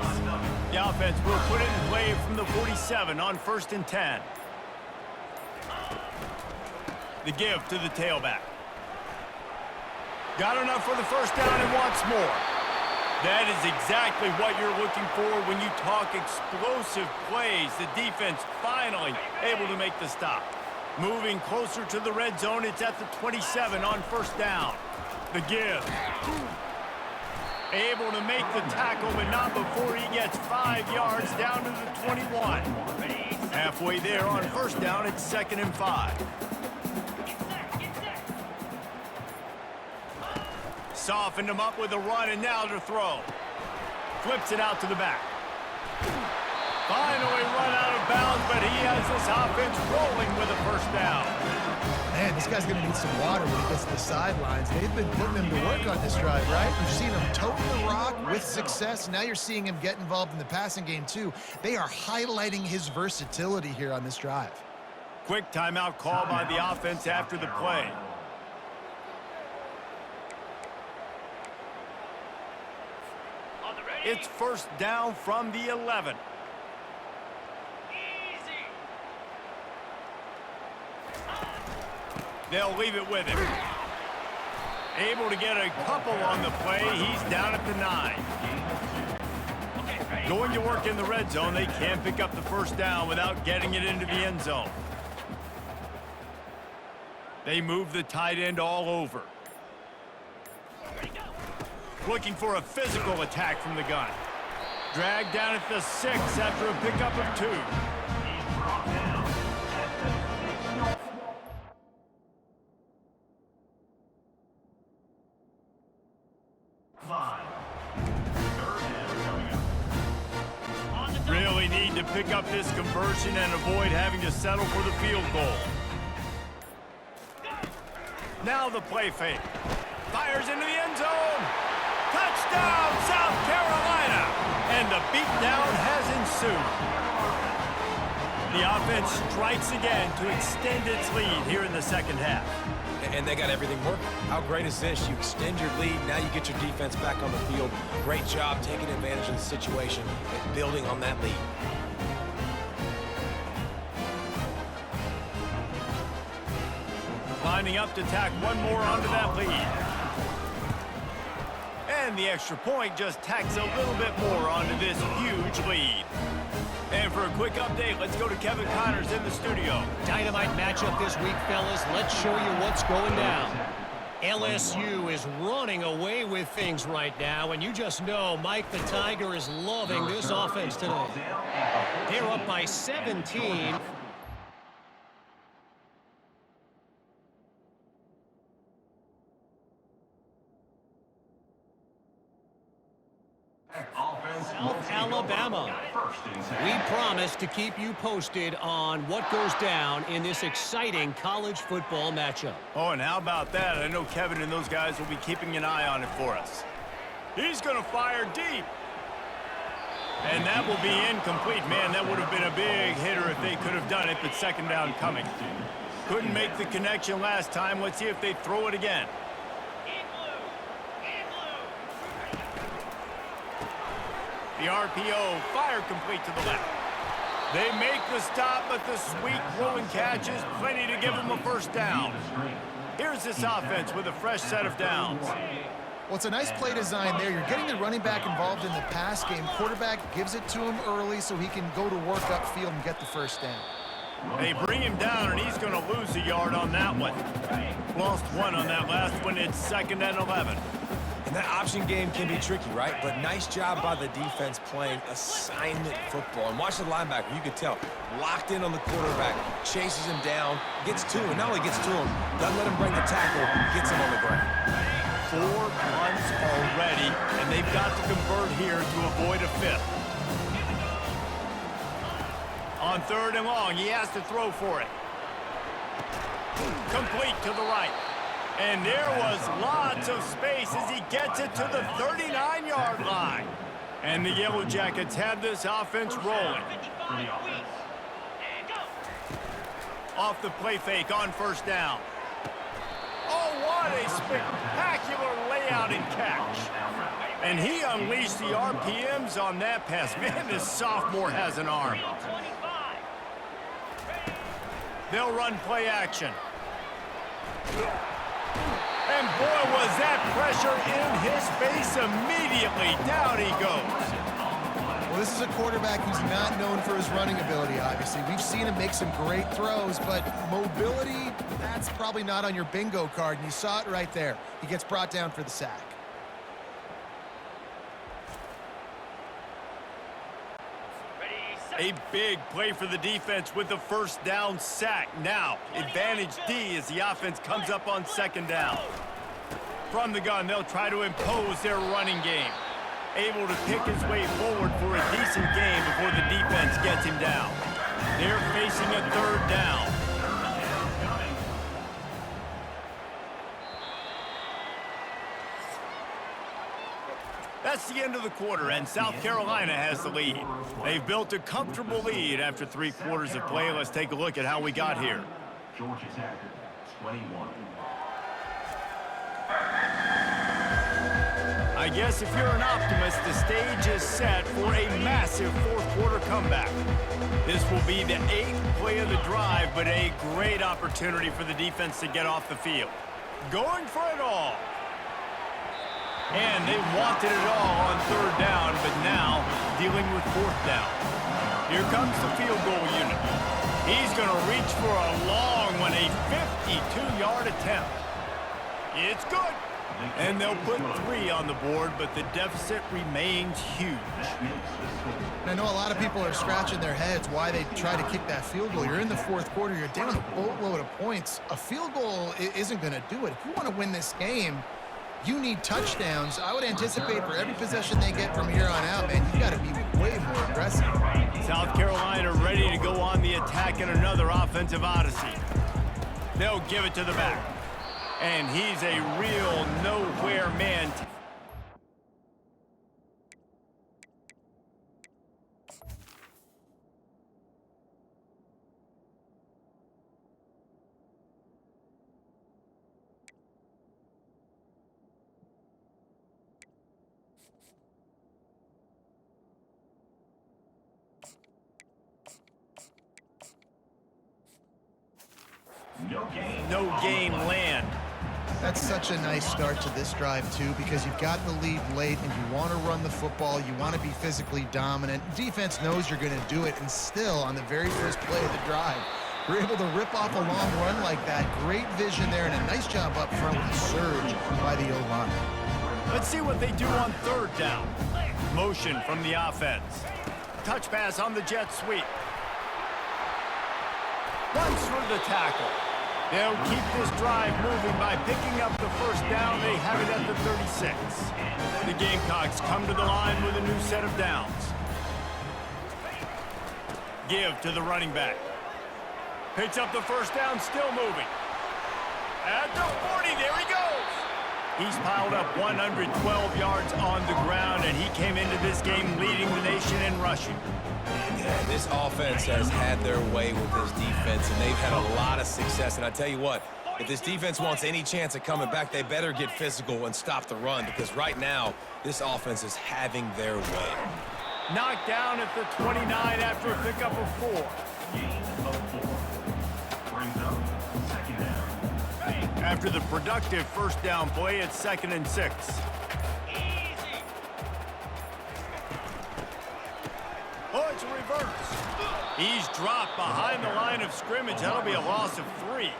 The offense will put it in play from the 47 on 1st and 10. The give to the tailback. Got enough for the first down and wants more. That is exactly what you're looking for when you talk explosive plays. The defense finally able to make the stop. Moving closer to the red zone, it's at the 27 on first down. The give. Able to make the tackle, but not before he gets 5 yards down to the 21. Halfway there on first down, it's 2nd and 5. Softened him up with a run, and now to throw. Flips it out to the back. Finally run out of bounds, but he has this offense rolling with a first down. Man, this guy's going to need some water when he gets to the sidelines. They've been putting him to work on this drive, right? You've seen him tote the rock with success. Now you're seeing him get involved in the passing game, too. They are highlighting his versatility here on this drive. Quick timeout call by the offense after the play. It's first down from the 11. They'll leave it with him. Able to get a couple on the play. He's down at the 9. Going to work in the red zone. They can't pick up the first down without getting it into the end zone. They move the tight end all over. Looking for a physical attack from the gun. Dragged down at the 6 after a pickup of 2. Really need to pick up this conversion and avoid having to settle for the field goal. Now the play fake. Fires into the end zone. Touchdown, South Carolina! And the beatdown has ensued. The offense strikes again to extend its lead here in the second half. And they got everything working. How great is this? You extend your lead, now you get your defense back on the field. Great job taking advantage of the situation and building on that lead. Lining up to tack one more onto that lead. And the extra point just tacks a little bit more onto this huge lead. And for a quick update, let's go to Kevin Connors in the studio. Dynamite matchup this week, fellas. Let's show you what's going down. LSU is running away with things right now, and you just know Mike the Tiger is loving this offense today. They're up by 17. South Alabama. We promise to keep you posted on what goes down in this exciting college football matchup. Oh, and how about that? I know Kevin and those guys will be keeping an eye on it for us. He's going to fire deep. And that will be incomplete. Man, that would have been a big hitter if they could have done it, but second down coming. Couldn't make the connection last time. Let's see if they throw it again. The RPO, fire complete to the left. They make the stop, but the sweet throwing catch is plenty to give them a first down. Here's this offense with a fresh set of downs. Well, it's a nice play design there. You're getting the running back involved in the pass game. Quarterback gives it to him early so he can go to work upfield and get the first down. They bring him down, and he's going to lose a yard on that one. Lost one on that last one. It's 2nd and 11. And that option game can be tricky, right? But nice job by the defense playing assignment football. And watch the linebacker. You could tell. Locked in on the quarterback. Chases him down. Gets to him. Not only gets to him, doesn't let him bring the tackle. Gets him on the ground. 4 punts already, and they've got to convert here to avoid a 5th. On 3rd and long, he has to throw for it. Complete to the right. And there was lots of space as he gets it to the 39-yard line. And the Yellow Jackets have this offense rolling. Off the play fake on 1st down. Oh, what a spectacular layout and catch. And he unleashed the RPMs on that pass. Man, this sophomore has an arm. They'll run play action. And boy, was that pressure in his face immediately. Down he goes. Well, this is a quarterback who's not known for his running ability, obviously. We've seen him make some great throws, but mobility, that's probably not on your bingo card, and you saw it right there. He gets brought down for the sack. A big play for the defense with the 1st down sack. Now, advantage D as the offense comes up on 2nd down. From the gun, they'll try to impose their running game. Able to pick his way forward for a decent game before the defense gets him down. They're facing a 3rd down. That's the end of the quarter, and South Carolina has the lead. They've built a comfortable lead after 3 quarters of play. Let's take a look at how we got here. Georgia Tech, 21. I guess if you're an optimist, the stage is set for a massive 4th quarter comeback. This will be the 8th play of the drive, but a great opportunity for the defense to get off the field. Going for it all. And they wanted it all on 3rd down, but now dealing with 4th down. Here comes the field goal unit. He's going to reach for a long one, a 52-yard attempt. It's good. And they'll put 3 on the board, but the deficit remains huge. And I know a lot of people are scratching their heads why they try to kick that field goal. You're in the 4th quarter. You're down a boatload of points. A field goal isn't going to do it. If you want to win this game, you need touchdowns. I would anticipate for every possession they get from here on out, man, you got to be way more aggressive. South Carolina ready to go on the attack in another offensive odyssey. They'll give it to the back. And he's a real nowhere man. No game land. That's such a nice start to this drive, too, because you've got the lead late and you want to run the football. You want to be physically dominant. Defense knows you're going to do it, and still, on the very first play of the drive, you're able to rip off a long run like that. Great vision there, and a nice job up front with the surge by the O-line. Let's see what they do on 3rd down. Motion from the offense. Touch pass on the jet sweep. Runs through the tackle. They'll keep this drive moving by picking up the 1st down. They have it at the 36. The Gamecocks come to the line with a new set of downs. Give to the running back. Picks up the 1st down, still moving. At the 40, there he goes. He's piled up 112 yards on the ground, and he came into this game leading the nation in rushing. Yeah, this offense has had their way with this defense, and they've had a lot of success. And I tell you what, if this defense wants any chance of coming back, they better get physical and stop the run, because right now, this offense is having their way. Knocked down at the 29 after a pickup of 4. Gain of 4. Brings up second down. After the productive first down play, it's 2nd and 6. Oh, it's a reverse. He's dropped behind the line of scrimmage. That'll be a loss of 3.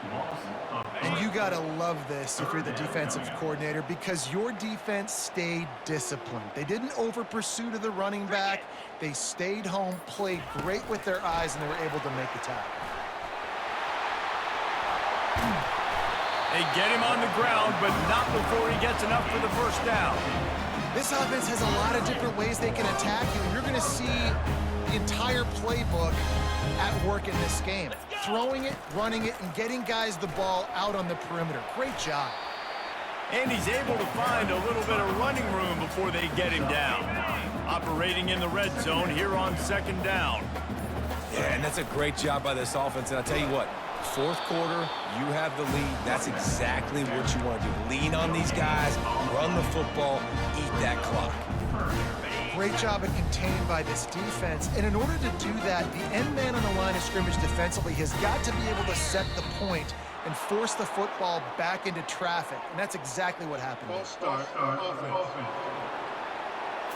And you got to love this if you're the defensive coordinator because your defense stayed disciplined. They didn't over-pursue to the running back. They stayed home, played great with their eyes, and they were able to make the tackle. They get him on the ground, but not before he gets enough for the first down. This offense has a lot of different ways they can attack you, and you're going to see the entire playbook at work in this game. Throwing it, running it, and getting guys the ball out on the perimeter. Great job. And he's able to find a little bit of running room before they get him down. Operating in the red zone here on 2nd down. Yeah, and that's a great job by this offense. And I'll tell you what, 4th quarter, you have the lead. That's exactly what you want to do. Lean on these guys, run the football, eat that clock. Great job at contained by this defense. And in order to do that, the end man on the line of scrimmage defensively has got to be able to set the point and force the football back into traffic. And that's exactly what happened.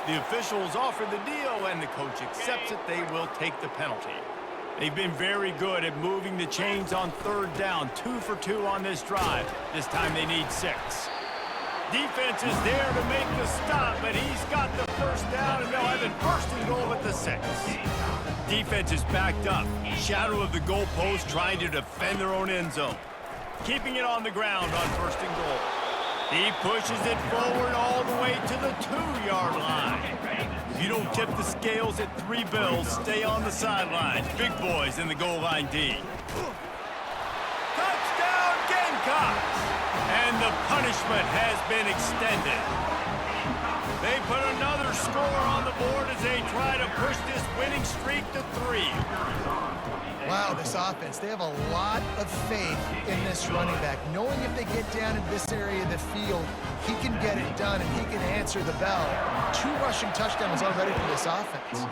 The officials offer the deal, and the coach accepts it. They will take the penalty. They've been very good at moving the chains on 3rd down. 2 for 2 on this drive. This time they need 6. Defense is there to make the stop, but he's got the first down, and they'll have it 1st and goal at the 6. Defense is backed up. Shadow of the goalpost trying to defend their own end zone. Keeping it on the ground on 1st and goal. He pushes it forward all the way to the 2-yard line. If you don't tip the scales at 3 bills, stay on the sidelines. Big boys in the goal line D. Touchdown, Gamecocks! And the punishment has been extended. They put another score on the board as they try to push this winning streak to 3. Wow, this offense, they have a lot of faith in this running back, knowing if they get down in this area of the field, he can get it done and he can answer the bell. 2 rushing touchdowns already for this offense.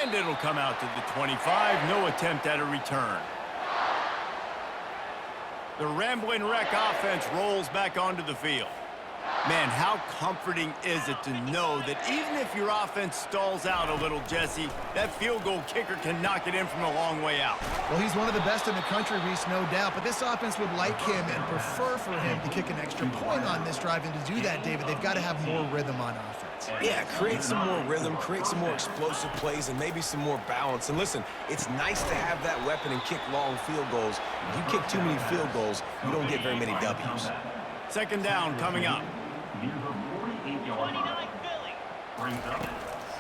And it'll come out to the 25. No attempt at a return. The Rambling Wreck offense rolls back onto the field. Man, how comforting is it to know that even if your offense stalls out a little, Jesse, that field goal kicker can knock it in from a long way out. Well, he's one of the best in the country, Reese, no doubt, but this offense would like him and prefer for him to kick an extra point on this drive, and to do that, David, they've got to have more rhythm on offense. Yeah, create some more rhythm, create some more explosive plays, and maybe some more balance. And listen, it's nice to have that weapon and kick long field goals. If you kick too many field goals, you don't get very many W's. 2nd down coming up.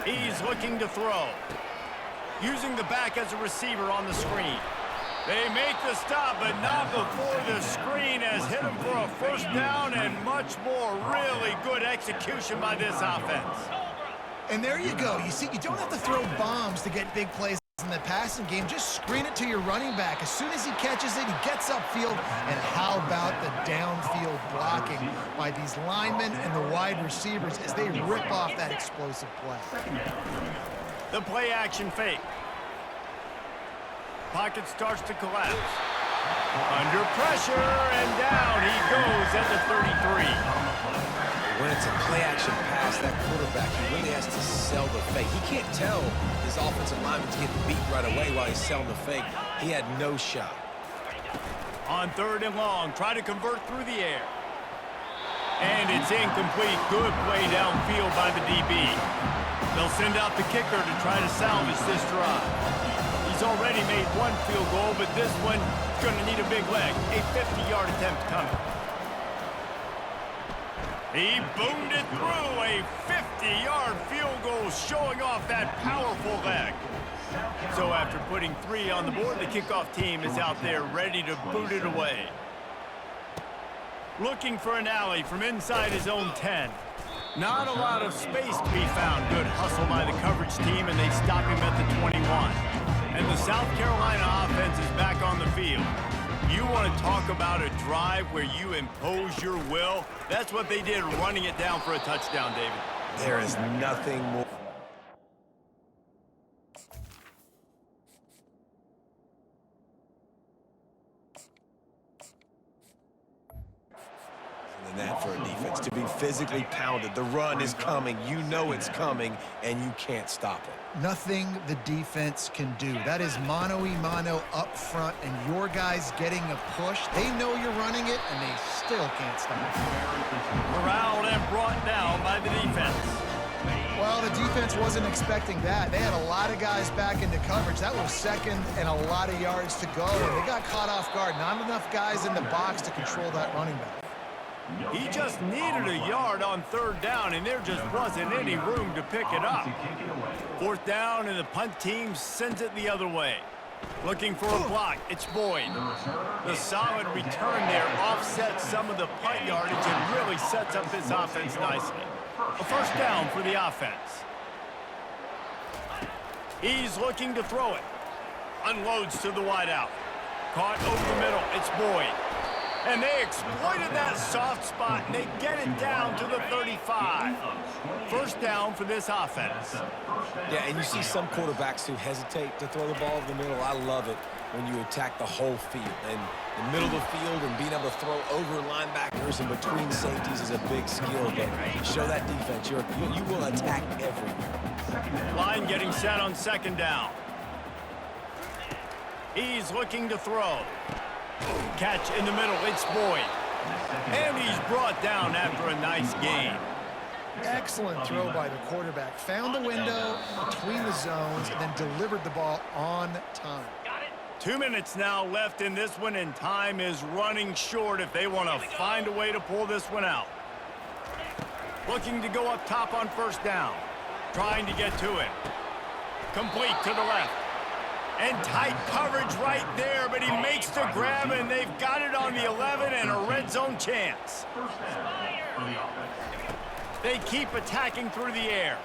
He's looking to throw. Using the back as a receiver on the screen. They make the stop, but not before the screen has hit him for a first down and much more. Really good execution by this offense. And there you go. You see, you don't have to throw bombs to get big plays in the passing game. Just screen it to your running back. As soon as he catches it, he gets upfield. And how about the downfield blocking by these linemen and the wide receivers as they rip off that explosive play. The play action fake. Pocket starts to collapse. Under pressure, and down he goes at the 33. When it's a play-action pass, that quarterback, he really has to sell the fake. He can't tell his offensive lineman's getting beat right away while he's selling the fake. He had no shot. On 3rd and long, try to convert through the air. And it's incomplete. Good play downfield by the DB. They'll send out the kicker to try to salvage this drive. He's already made 1 field goal, but this one is going to need a big leg. A 50-yard attempt coming. He boomed it through. A 50-yard field goal showing off that powerful leg. So after putting 3 on the board, the kickoff team is out there ready to boot it away. Looking for an alley from inside his own 10. Not a lot of space to be found. Good hustle by the coverage team, and they stop him at the 21. And the South Carolina offense is back on the field. You want to talk about a drive where you impose your will? That's what they did, running it down for a touchdown, David. There is nothing more than that for a defense, to be physically pounded. The run is coming. You know it's coming, and you can't stop it. Nothing the defense can do. That is mano-a-mano up front, and your guys getting a push. They know you're running it, and they still can't stop it. Corralled and brought down by the defense. Well, the defense wasn't expecting that. They had a lot of guys back into coverage. That was second and a lot of yards to go, and they got caught off guard. Not enough guys in the box to control that running back. He just needed a yard on third down, and there just wasn't any room to pick it up. Fourth down, and the punt team sends it the other way. Looking for a block, it's Boyd. The solid return there offsets some of the punt yardage and really sets up this offense nicely. A first down for the offense. He's looking to throw it. Unloads to the wideout. Caught over the middle, it's Boyd. And they exploited that soft spot, and they get it down to the 35. First down for this offense. Yeah, and you see some quarterbacks who hesitate to throw the ball in the middle. I love it when you attack the whole field. And the middle of the field and being able to throw over linebackers and between safeties is a big skill. But show that defense. You will attack everywhere. Line getting set on second down. He's looking to throw. Catch in the middle, it's Boyd. And he's brought down after a nice gain. Excellent throw by the quarterback. Found the window between the zones and then delivered the ball on time. 2 minutes now left in this one, and time is running short if they want to find a way to pull this one out. Looking to go up top on first down. Trying to get to it. Complete to the left. And tight coverage right there, but he makes the grab, and they've got it on the 11 and a red zone chance. They keep attacking through the air.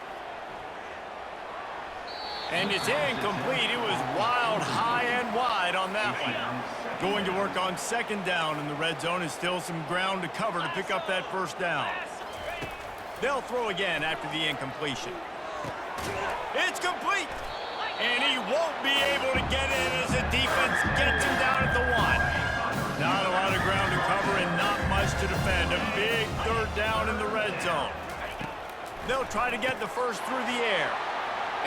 And it's incomplete. It was wild, high and wide on that one. Going to work on second down, and the red zone is still some ground to cover to pick up that first down. They'll throw again after the incompletion. It's complete. And he won't be able to get in as the defense gets him down at the 1. Not a lot of ground to cover and not much to defend. A big third down in the red zone. They'll try to get the first through the air.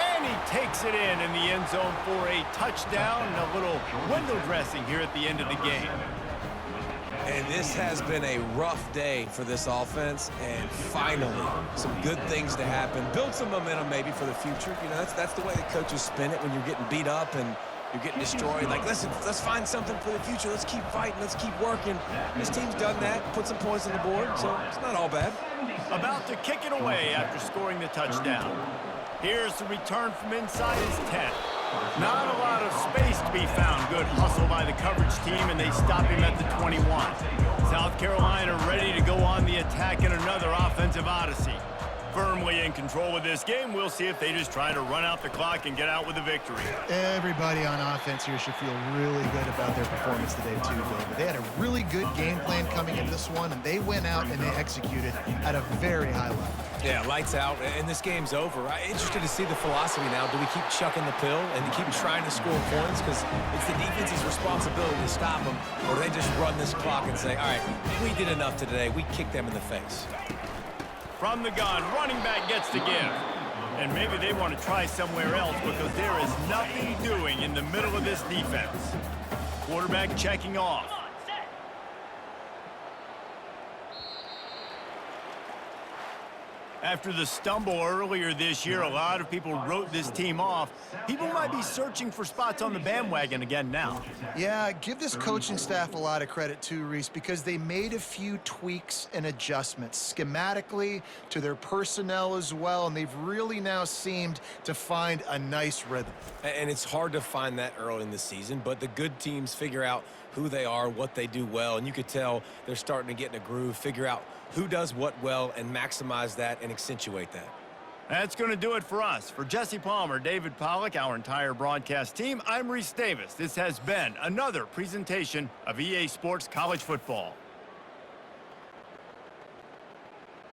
And he takes it in the end zone for a touchdown and a little window dressing here at the end of the game. And this has been a rough day for this offense, and finally, some good things to happen. Build some momentum maybe for the future. You know, that's the way the coaches spin it when you're getting beat up and you're getting destroyed. Like, listen, let's find something for the future. Let's keep fighting. Let's keep working. This team's done that, put some points on the board, so it's not all bad. About to kick it away after scoring the touchdown. Here's the return from inside his 10. Not a lot of space to be found. Good hustle by the coverage team, and they stop him at the 21. South Carolina ready to go on the attack in another offensive odyssey. Firmly in control of this game. We'll see if they just try to run out the clock and get out with a victory. Everybody on offense here should feel really good about their performance today, too, David. They had a really good game plan coming into this one, and they went out and they executed at a very high level. Yeah, lights out, and this game's over. I'm interested to see the philosophy now. Do we keep chucking the pill and keep trying to score points? Because it's the defense's responsibility to stop them, or do they just run this clock and say, all right, we did enough today. We kicked them in the face. From the gun, running back gets the give. And maybe they want to try somewhere else because there is nothing doing in the middle of this defense. Quarterback checking off. After the stumble earlier this year, a lot of people wrote this team off. People might be searching for spots on the bandwagon again now. Yeah, give this coaching staff a lot of credit too, Reese, because they made a few tweaks and adjustments schematically to their personnel as well, and they've really now seemed to find a nice rhythm. And it's hard to find that early in the season, but the good teams figure out who they are, what they do well, and you could tell they're starting to get in a groove, figure out who does what well, and maximize that and accentuate that. That's going to do it for us. For Jesse Palmer, David Pollack, our entire broadcast team, I'm Reese Davis. This has been another presentation of EA Sports College Football.